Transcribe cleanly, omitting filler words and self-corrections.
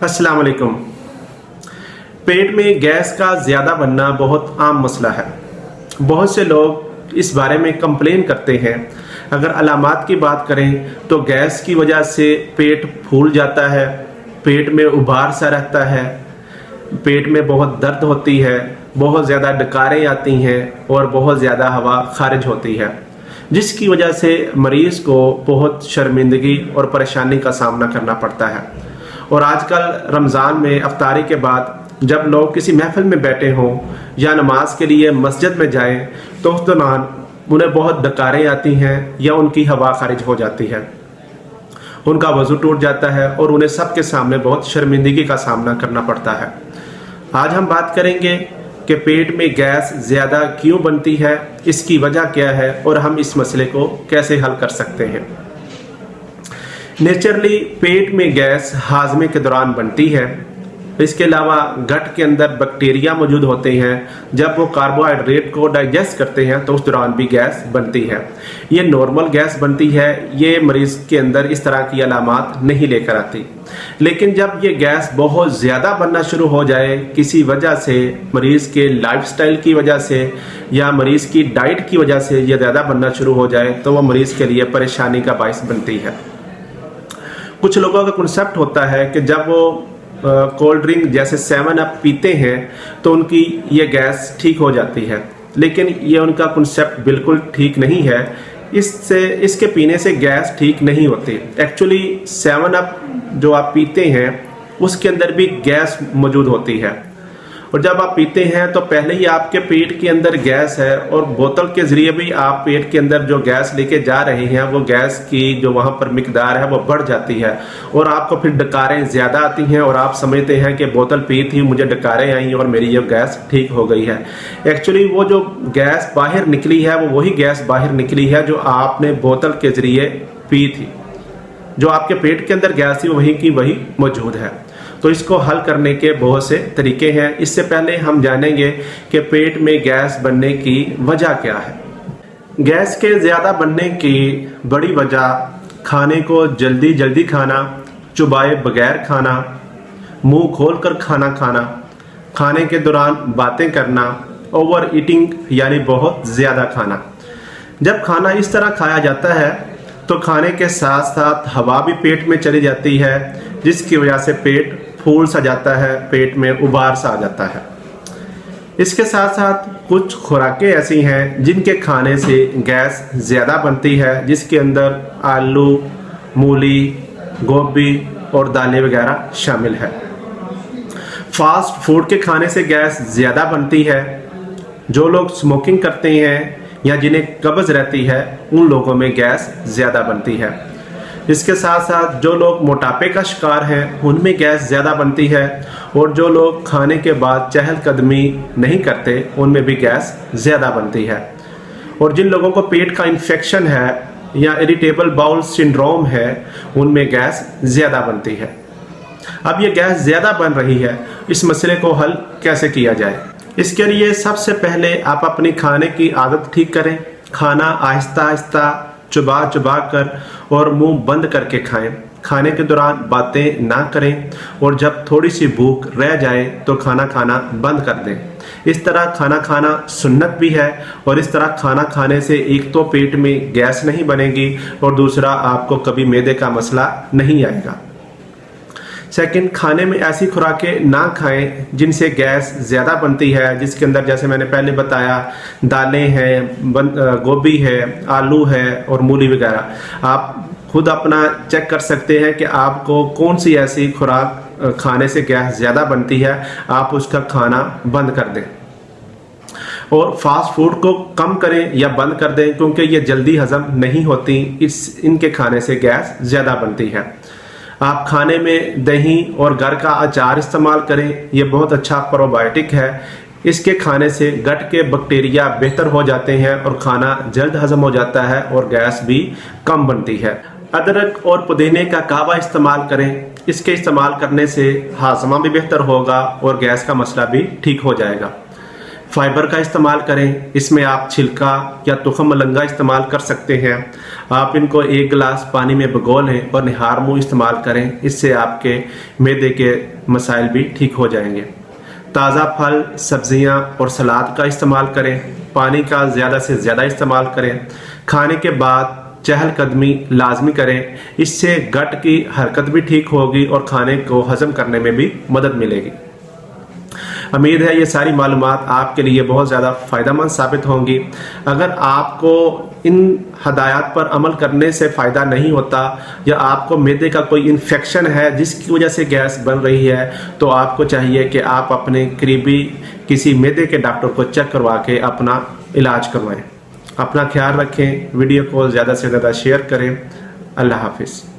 अस्सलाम वालेकुम। पेट में गैस का ज़्यादा बनना बहुत आम मसला है। बहुत से लोग इस बारे में कंप्लेन करते हैं। अगर अलामात की बात करें तो गैस की वजह से पेट फूल जाता है, पेट में उभार सा रहता है, पेट में बहुत दर्द होती है, बहुत ज़्यादा डकारें आती हैं और बहुत ज़्यादा हवा खारिज होती है, जिसकी वजह से मरीज़ को बहुत शर्मिंदगी और परेशानी का सामना करना पड़ता है। और आजकल रमज़ान में अफ्तारी के बाद जब लोग किसी महफिल में बैठे हों या नमाज के लिए मस्जिद में जाएं तो उस दौरान उन्हें बहुत डकारें आती हैं या उनकी हवा खारिज हो जाती है, उनका वज़ू टूट जाता है और उन्हें सबके सामने बहुत शर्मिंदगी का सामना करना पड़ता है। आज हम बात करेंगे कि पेट में गैस ज़्यादा क्यों बनती है, इसकी वजह क्या है और हम इस मसले को कैसे हल कर सकते हैं। नेचुरली पेट में गैस हाजमे के दौरान बनती है। इसके अलावा गट के अंदर बैक्टीरिया मौजूद होते हैं, जब वो कार्बोहाइड्रेट को डाइजेस्ट करते हैं तो उस दौरान भी गैस बनती है। ये नॉर्मल गैस बनती है, ये मरीज़ के अंदर इस तरह की अलामात नहीं लेकर आती। लेकिन जब ये गैस बहुत ज़्यादा बनना शुरू हो जाए किसी वजह से, मरीज़ के लाइफस्टाइल की वजह से या मरीज़ की डाइट की वजह से ये ज़्यादा बनना शुरू हो जाए तो वह मरीज़ के लिए परेशानी का बाइस बनती है। कुछ लोगों का कंसेप्ट होता है कि जब वो कोल्ड ड्रिंक जैसे 7 अप पीते हैं तो उनकी ये गैस ठीक हो जाती है, लेकिन ये उनका कंसेप्ट बिल्कुल ठीक नहीं है। इसके पीने से गैस ठीक नहीं होती। एक्चुअली 7 अप जो आप पीते हैं उसके अंदर भी गैस मौजूद होती है, और जब आप पीते हैं तो पहले ही आपके पेट के अंदर गैस है और बोतल के ज़रिए भी आप पेट के अंदर जो गैस लेके जा रहे हैं वो गैस की जो वहाँ पर मिकदार है वो बढ़ जाती है और आपको फिर डकारें ज़्यादा आती हैं और आप समझते हैं कि बोतल पी थी, मुझे डकारें आई और मेरी ये गैस ठीक हो गई है। एक्चुअली वो जो गैस बाहर निकली है वो वही गैस बाहर निकली है जो आपने बोतल के ज़रिए पी थी। जो आपके पेट के अंदर गैस थी वही की वही मौजूद है। तो इसको हल करने के बहुत से तरीके हैं। इससे पहले हम जानेंगे कि पेट में गैस बनने की वजह क्या है। गैस के ज़्यादा बनने की बड़ी वजह खाने को जल्दी जल्दी खाना, चुबाए बगैर खाना, मुंह खोलकर खाना खाना, खाने के दौरान बातें करना, ओवर ईटिंग यानी बहुत ज़्यादा खाना। जब खाना इस तरह खाया जाता है तो खाने के साथ साथ हवा भी पेट में चली जाती है, जिसकी वजह से पेट फूल सा जाता है, पेट में उबार सा आ जाता है। इसके साथ साथ कुछ खुराकें ऐसी हैं जिनके खाने से गैस ज़्यादा बनती है, जिसके अंदर आलू, मूली, गोभी और दालें वगैरह शामिल है। फास्ट फूड के खाने से गैस ज़्यादा बनती है। जो लोग स्मोकिंग करते हैं या जिन्हें कब्ज़ रहती है उन लोगों में गैस ज़्यादा बनती है। इसके साथ साथ जो लोग मोटापे का शिकार हैं उनमें गैस ज़्यादा बनती है, और जो लोग खाने के बाद चहलकदमी नहीं करते उनमें भी गैस ज़्यादा बनती है। और जिन लोगों को पेट का इन्फेक्शन है या इरिटेबल बाउल सिंड्रोम है उनमें गैस ज़्यादा बनती है। अब ये गैस ज़्यादा बन रही है, इस मसले को हल कैसे किया जाए? इसके लिए सबसे पहले आप अपनी खाने की आदत ठीक करें। खाना आहिस्ता आहिस्ता चुबा चुबा कर और मुंह बंद करके खाएं। खाने के दौरान बातें ना करें और जब थोड़ी सी भूख रह जाए तो खाना खाना बंद कर दें। इस तरह खाना खाना सुन्नत भी है, और इस तरह खाना खाने से एक तो पेट में गैस नहीं बनेगी और दूसरा आपको कभी मैदे का मसला नहीं आएगा। सेकंड, खाने में ऐसी खुराकें ना खाएं जिनसे गैस ज़्यादा बनती है, जिसके अंदर जैसे मैंने पहले बताया दालें हैं, गोभी है, आलू है और मूली वगैरह। आप खुद अपना चेक कर सकते हैं कि आपको कौन सी ऐसी खुराक खाने से गैस ज़्यादा बनती है, आप उसका खाना बंद कर दें। और फास्ट फूड को कम करें या बंद कर दें, क्योंकि ये जल्दी हजम नहीं होती, इनके खाने से गैस ज़्यादा बनती है। आप खाने में दही और घर का अचार इस्तेमाल करें, ये बहुत अच्छा प्रोबायोटिक है। इसके खाने से गट के बैक्टीरिया बेहतर हो जाते हैं और खाना जल्द हजम हो जाता है और गैस भी कम बनती है। अदरक और पुदीने का कावा इस्तेमाल करें, इसके इस्तेमाल करने से हाजमा भी बेहतर होगा और गैस का मसला भी ठीक हो जाएगा। फाइबर का इस्तेमाल करें, इसमें आप छिलका या तुखम मलंगा इस्तेमाल कर सकते हैं। आप इनको 1 गिलास पानी में भिगो लें और निहार मुंह इस्तेमाल करें, इससे आपके मैदे के मसाइल भी ठीक हो जाएंगे। ताज़ा फल, सब्जियां और सलाद का इस्तेमाल करें। पानी का ज़्यादा से ज़्यादा इस्तेमाल करें। खाने के बाद चहलकदमी लाजमी करें, इससे गट की हरकत भी ठीक होगी और खाने को हजम करने में भी मदद मिलेगी। उम्मीद है ये सारी मालूमात आपके लिए बहुत ज़्यादा फ़ायदेमंद साबित होंगी। अगर आपको इन हदायत पर अमल करने से फ़ायदा नहीं होता या आपको मैदे का कोई इन्फेक्शन है जिसकी वजह से गैस बन रही है, तो आपको चाहिए कि आप अपने करीबी किसी मैदे के डॉक्टर को चेक करवा के अपना इलाज करवाएं। अपना ख्याल रखें। वीडियो को ज़्यादा से ज़्यादा शेयर करें। अल्लाह हाफिज़।